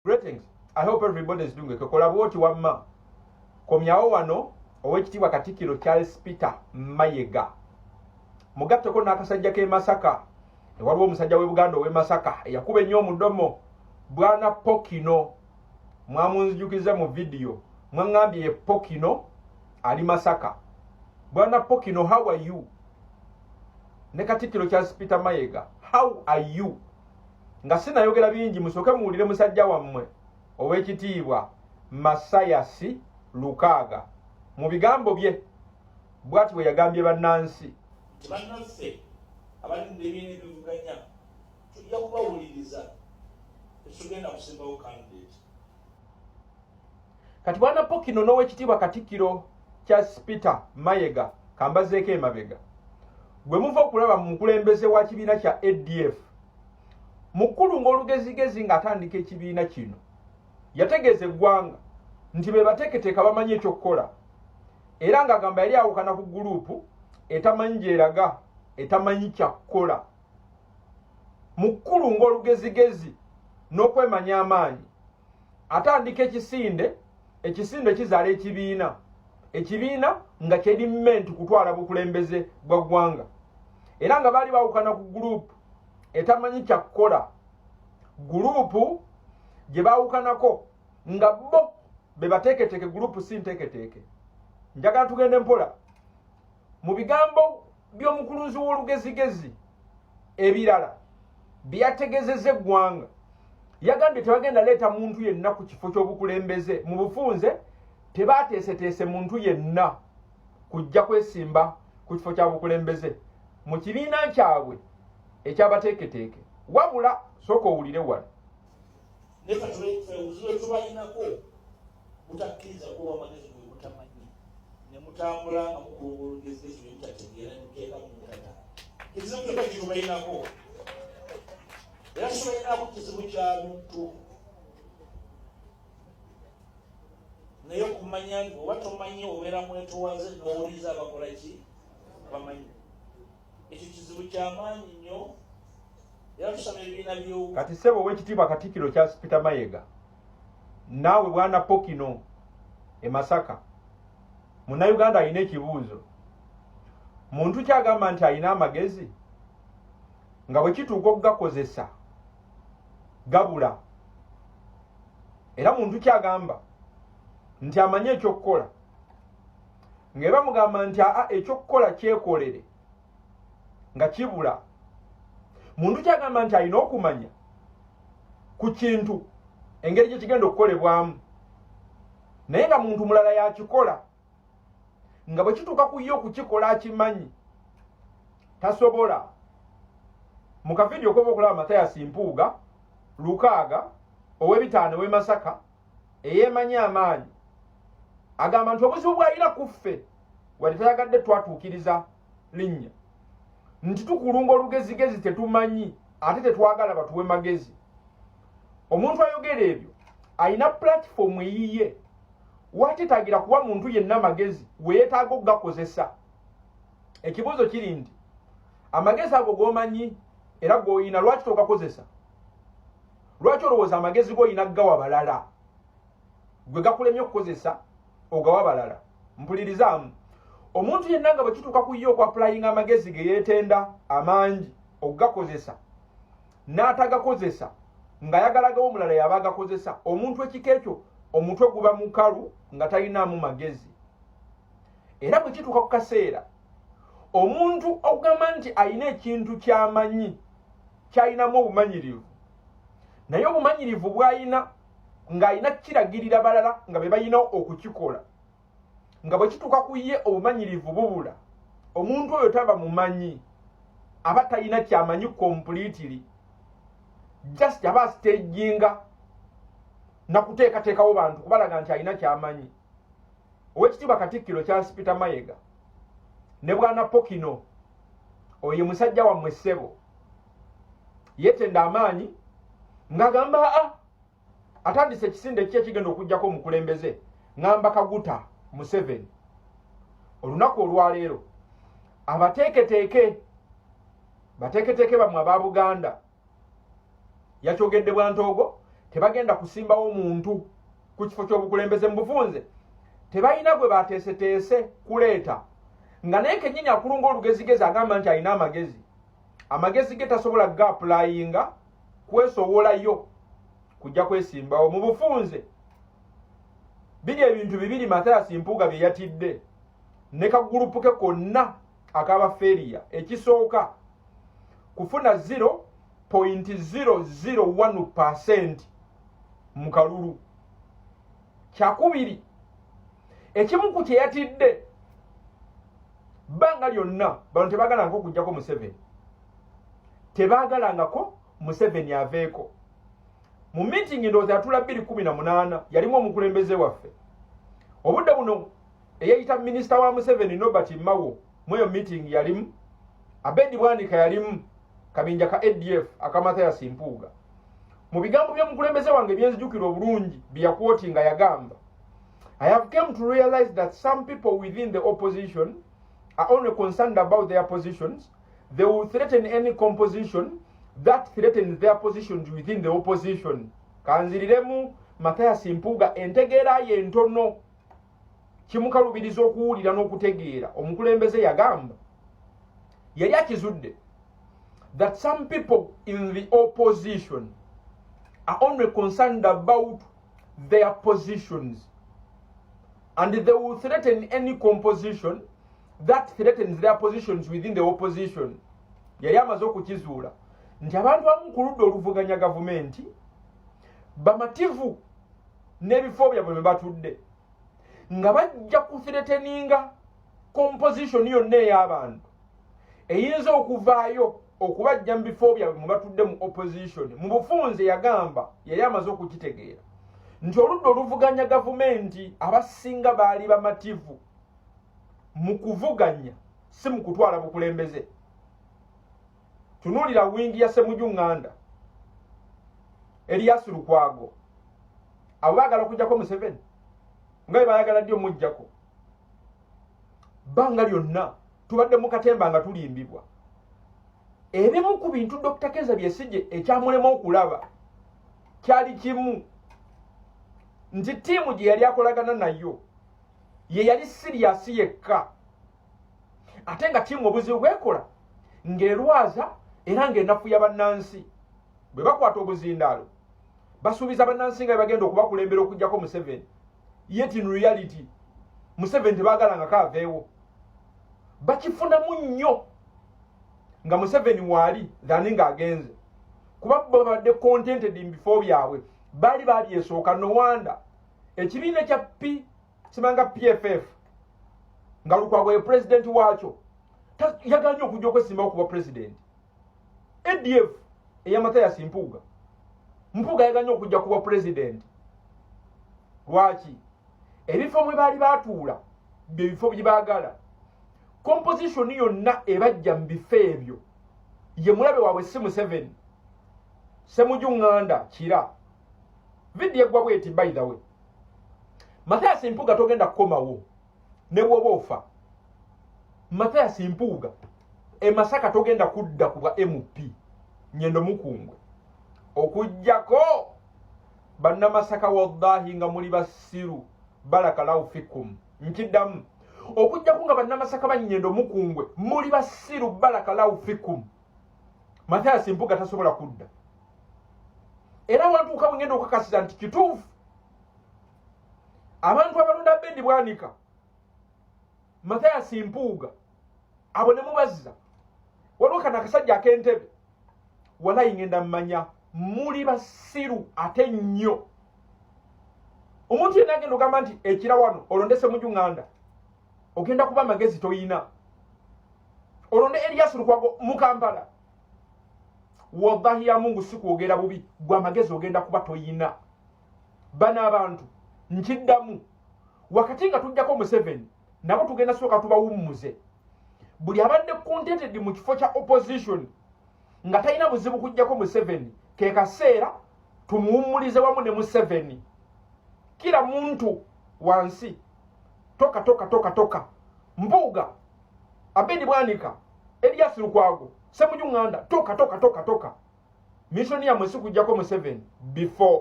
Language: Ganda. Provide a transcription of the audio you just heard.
Greetings. I hope everybody is doing okay. Kolaboti wamma. Komyawo wano owekitiibwa Katikkiro Charles Peter Mayiga. Mugatteko n'akasajja k'e Masaka. Waliwo omusajja w'e Buganda ow'e Masaka eyakuba ennyo omudomo Bwana Pokino. Mwamunzijukiza mu video. Mwangambye ye Pokino ali Masaka. Bwana Pokino, how are you? Ne Katikkiro Charles Peter Mayiga, how are you? Nga sinayogera bingi musoke muwulire musajja wammwe ow'ekitiibwa Masayasi Lukaaga mu bigambo bye bw'ati bwe yagambye bannansi. Bannansi abalinde ebyene bivuganya tujja kubawuliriza tetugenda kusimbawo candidate. Kati Bwana Pokino n'ow'ekitiibwa Katikkiro Charles Peter Mayiga kambazeeko emabega gwe muva okulaba mu mukulembeze wa kibiina kya ADF mukulu ng'olugezigezi ng'atandika ekibiina kino yategeeza eggwanga nti be bateeketeeka bamanyi ekyokukola era ng'agamba yali awukana ku guruupu etamanyi gy'eraga etamanyi kyakukola. Mukulu ng'olugezigezi n'okwemanya amaanyi atandika ekisinde kizaala ekibiina nga kyerimmenti kutwala bukulembeze bwa ggwanga era nga baali bawukana ku guruupu etamanyi kyakukola, guruupu gye baawukanako nga bo be bateeketeeke, guruupu si nteeketeeke. Njagala tugende mpola mu bigambo by'omukulunzi w'olugezigezi ebirala byategezezza eggwanga. Yagambye tebagenda leeta muntu yenna ku kifo ky'obukulembeze mu bufunze, tebaateeseteese muntu yenna kujja kwesimba ku kifo kya bukulembeze mu kibiina kyabwe ekyabateeketeeke. Wabula sooka owulire wano Neka tuwe tubalinako mutakkiriza kuba amagezi gwe mutamanyi ne mutambula nga mukuba olugezigezi lwe mutategeera ne muteeka mu mutata. Ekizibu kyokka kitubalinako era tubalinako kizibu kya muntu naye okumanya nti oba tomanyi obeera mwetowaze n'owuliriza abakola ki bamanyi. Ekyo kizibu ky'amaanyi nnyo era tusoma ebibiina by'obu. Kati ssebo ow'ekitiibwa Katikkiro Charles Peter Mayiga, naawe Bwana Pokino e Masaka, Munnayuganda alina ekibuuzo. Muntu kyagamba nti alina amagezi nga bwe kituuka okugakozesa gabula, era muntu kyagamba nti amanyi ekyokukola ng'eba mugamba nti ekyokukola kyekolere nga kibula. Muntu kyagamba nti alina okumanya ku kintu engeri gye kigenda okukolebwamu naye nga muntu mulala yakikola nga bwe kituuka ku ye okukikola akimanyi tasobola. Mu kavidiyo koba okulaba Matayasi Mpuuga Lukaaga ow'ebitaano w'e Masaka eyeemanyi amaanyi agamba nti obuzibu bw'alina ku ffe wadde tayagadde twatuukiriza linnya nti tukulunga olugezigezi tetumanyi ate tetwagala batuwe magezi. Omuntu ayogera ebyo alina platform eyiye watetagira kuba muntu yenna magezi weetaaga okugakozesa. Ekibuuzo kiri nti amagezi ago g'omanyi era g'oyina lwaki togakozesa? Lwaki olowooza amagezi g'oyina gawa balala gwe gakulemye okukozesa ogawa balala? Mpulirizaamu, omuntu yenna nga bwe kituuka ku ye okwapulayinga amagezi ge yeetenda amangi okugakozesa n'atagakozesa ng'ayagalagawo omulala yaba agakozesa, omuntu ekika ekyo omutwe guba mukalu nga talinaamu magezi. Era bwe kituuka ku kaseera omuntu okugamba nti alina ekintu ky'amanyi ky'alinamu obumanyirivu, naye obumanyirivu bw'alina ng'alina kiragirira balala nga be balina okukikola, nga bwe kituuka ku ye obumanyirivu bubula, omuntu oyo taba mumanyi, aba talina kyamanyi completely, just aba staging na kuteekateekawo bantu kubalaga nti alina kyamanyi. Ow'ekitiibwa Katikkiro Charles Peter Mayiga ne Bwana Pokino oyo musajja wammwe ssebo yeetenda amaanyi ng'agamba atandise ekisinde kye kigenda okuggyako omukulembeze ngamba Kaguta Museveni. Olunaku olwaleero bateeketeeke bamwe aba Buganda yakyogedde Bwantoogo tebagenda kusimbawo omuntu ku kifo ky'obukulembeze mu bufunze tebalina gwe bateeseteese kuleeta nga naye kennyini akulunga olugezigezi agamba nti alina amagezi ge tasobola gaapulayinga kwesowolayo kujja kwesimbawo mu bufunze. Biri ebintu bibiri Mathias Mpuuga bye yatidde ne kagurupu ke konna akabafeeriya. Ekisooka kufuna 0.001% mu kalulu. Kyakubiri ekimu ku kye yatidde bbanga lyonna bano tebaagalangako okuggyako Museveni, tebaagalangako Museveni aveeko. Mu meeting ndowooza yatula 2018 yalimu omukulembeze waffe obudde buno eyayita minisita wa Museveni Nobert Mao mu eyo meeting yalimu, Abedi Bwanika yalimu, kabinja ka ADF aka Mathias Mpuuga. Mu bigambo by'omukulembeze wange byenzijukira obulungi byakwootinga yagamba, I have come to realize that some people within the opposition are only concerned about their positions. They will threaten any composition that threatens their positions within the opposition. Kanziriremu Mathias Mpuuga entegeera ye ntono kimukalubiriza okuwulira n'okutegeera. Omukulembeze yagamba yali akizudde that some people in the opposition are only concerned about their positions and they will threaten any composition that threatens their positions within the opposition. Yali amaze okukizuula nti abantu abamu ku ludda oluvuganya gavumenti bamativu n'ebifo byabwe mwe batudde nga bajja kuthreateninga composition yonna ey'abantu eyinza okuvaayo okubajja mu bifo byabwe mwe batudde mu opposition. Mu bufunze yagamba yali amaze okukitegeera nti oludda oluvuganya gavumenti abasinga baali bamativu mu kuvuganya si mu kutwala bukulembeze. Tunuulira wingi ya Ssemujunganda, Elias Lukwago, abo baagala okuggyako Museveni nga bwe baayagala ddi omuggyako. Bbanga lyonna tubadde mu katemba nga tulimbibwa. Ebimu ku bintu Dr. Kizza Besigye ekyamulema okulaba kyali kimu nti ttiimu gye yali akolagana nayo ye yali serious yekka, ate nga ttiimu obuzibu bwekola ng'erwaza era ng'enafuya bannansi. Bwe bakwata obuzindaalo basuubiza bannansi nga bagenda okubakulembera okuggyako Museveni, yet in reality Museveni tebaagalangako aveewo. Bakifunamu nnyo nga Museveni waali dhani ng'agenze kuba babadde contented mu bifo byabwe baali babyesooka. No wonder ekibiina kya kimanga PFF nga Lukwago ye president waakyo yaganye okujja okwesimbawo okuba president. ADF eya Mathias Mpuuga yaganye okujja kuba president. Lwaki? Ebifo mwe baali batuula bye bifo bye baagala. Composition yonna ebajja mu bifo ebyo ye mulabe waabwe si Museveni, Ssemujunganda kira. Video egwa bweti by the way. Mathias Mpuuga togenda kukomawo ne bw'oba ofa. Mathias Mpuuga Masaka togenda kudda kuba MP Nyendo Mukungwe okujjako bannamasaka wallahi nga muli basiru barakallahu fikum. Nkiddamu okujjako nga bannamasaka ba Nyendo Mukungwe muli basiru barakallahu fikum. Mathias Mpuuga tasobola kudda. Era abantu ukabwe ngendo okakasira nti kituufu abantu abalonda Abedi Bwanika Mathias Mpuuga abo ne mubazza waliwo kana akasajja ak'entebe walayi ngenda mmanya muli basiru ate nnyo. Omuntu yenna agenda ogamba nti ekira wano olonde Ssemujunganda ogenda kuba magezi toyina, olonde Elias Lukwago mu Kampala wallahi ya Mungu sikwogera bubi gwa magezi ogenda kuba toyina. Bana abantu nkiddamu wakati nga tujjako Museveni nabo tugenda soka tubawummuze. Buli abadde contented mu kifo kya opposition nga talina buzibu kujjako Museveni ke kaseera tumuwummulize wamu ne Museveni. Kila muntu wansi toka Mpuuga, Abedi Bwanika, Elias Lukwago, Ssemujunganda toka. Mission ya mwesi kujjako Museveni before